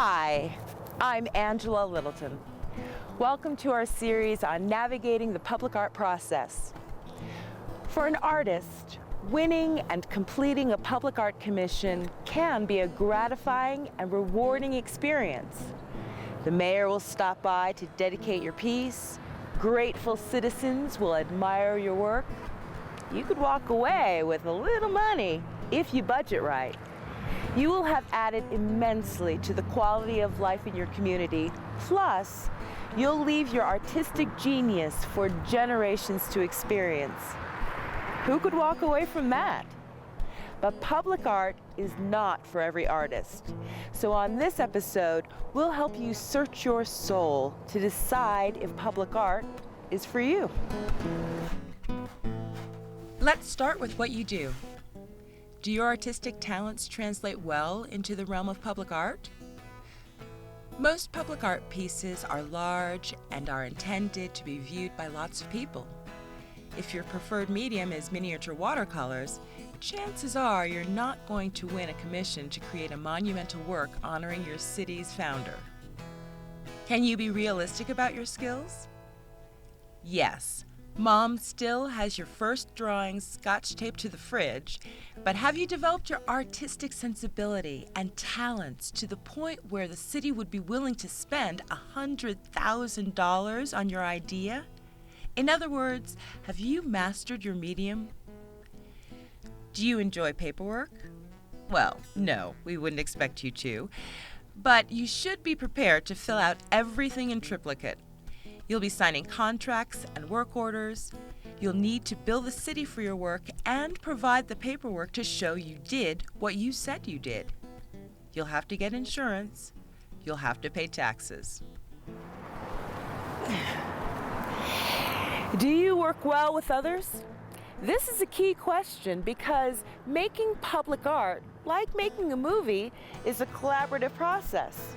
Hi, I'm Angela Littleton. Welcome to our series on navigating the public art process. For an artist, winning and completing a public art commission can be a gratifying and rewarding experience. The mayor will stop by to dedicate your piece. Grateful citizens will admire your work. You could walk away with a little money if you budget right. You will have added immensely to the quality of life in your community. Plus, you'll leave your artistic genius for generations to experience. Who could walk away from that? But public art is not for every artist. So on this episode, we'll help you search your soul to decide if public art is for you. Let's start with what you do. Do your artistic talents translate well into the realm of public art? Most public art pieces are large and are intended to be viewed by lots of people. If your preferred medium is miniature watercolors, chances are you're not going to win a commission to create a monumental work honoring your city's founder. Can you be realistic about your skills? Yes. Mom still has your first drawings scotch taped to the fridge, but have you developed your artistic sensibility and talents to the point where the city would be willing to spend $100,000 on your idea? In other words, have you mastered your medium? Do you enjoy paperwork? Well, no, we wouldn't expect you to, but you should be prepared to fill out everything in triplicate. You'll be signing contracts and work orders. You'll need to bill the city for your work and provide the paperwork to show you did what you said you did. You'll have to get insurance. You'll have to pay taxes. Do you work well with others? This is a key question because making public art, like making a movie, is a collaborative process.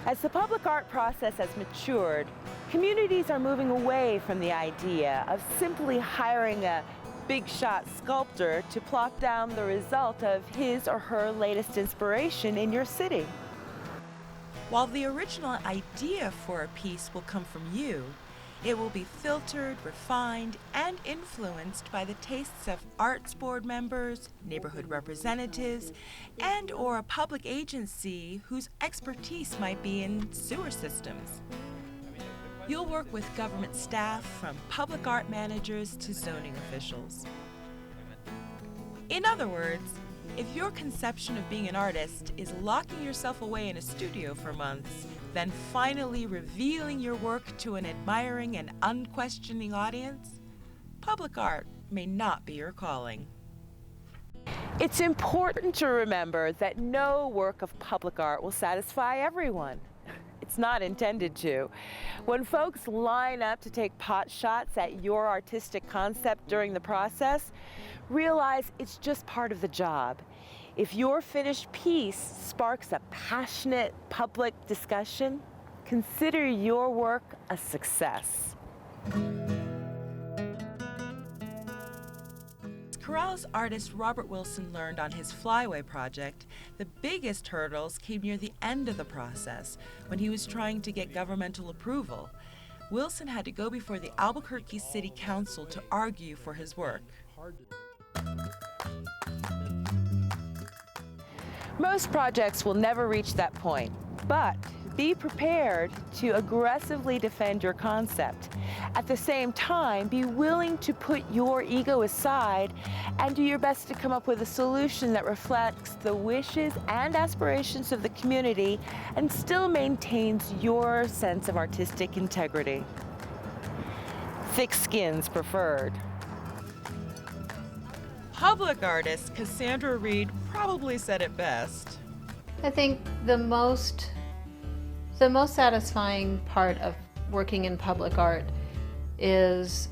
As the public art process has matured, communities are moving away from the idea of simply hiring a big-shot sculptor to plot down the result of his or her latest inspiration in your city. While the original idea for a piece will come from you, it will be filtered, refined, and influenced by the tastes of arts board members, neighborhood representatives, and or a public agency whose expertise might be in sewer systems. You'll work with government staff from public art managers to zoning officials. In other words, if your conception of being an artist is locking yourself away in a studio for months, then finally revealing your work to an admiring and unquestioning audience, public art may not be your calling. It's important to remember that no work of public art will satisfy everyone. It's not intended to. When folks line up to take pot shots at your artistic concept during the process, realize it's just part of the job. If your finished piece sparks a passionate public discussion, consider your work a success. Corral's artist Robert Wilson learned on his Flyway project, the biggest hurdles came near the end of the process when he was trying to get governmental approval. Wilson had to go before the Albuquerque City Council to argue for his work. Most projects will never reach that point, but be prepared to aggressively defend your concept. At the same time, be willing to put your ego aside and do your best to come up with a solution that reflects the wishes and aspirations of the community and still maintains your sense of artistic integrity. Thick skins preferred. Public artist Cassandra Reed probably said it best. I think the most satisfying part of working in public art is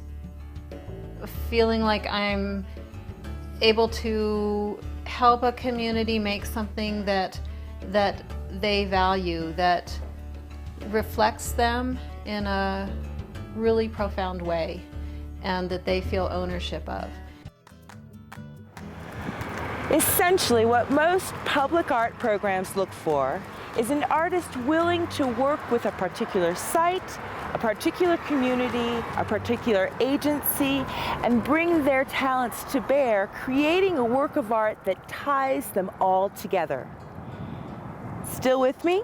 feeling like I'm able to help a community make something that they value, that reflects them in a really profound way and that they feel ownership of. Essentially, what most public art programs look for is an artist willing to work with a particular site, a particular community, a particular agency, and bring their talents to bear, creating a work of art that ties them all together. Still with me?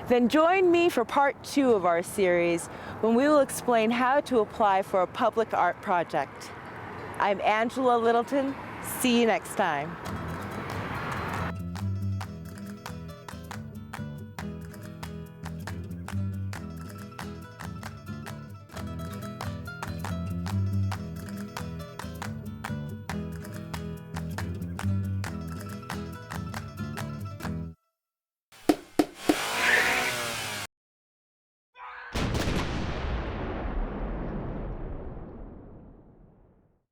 Then join me for part 2 of our series, when we will explain how to apply for a public art project. I'm Angela Littleton. See you next time.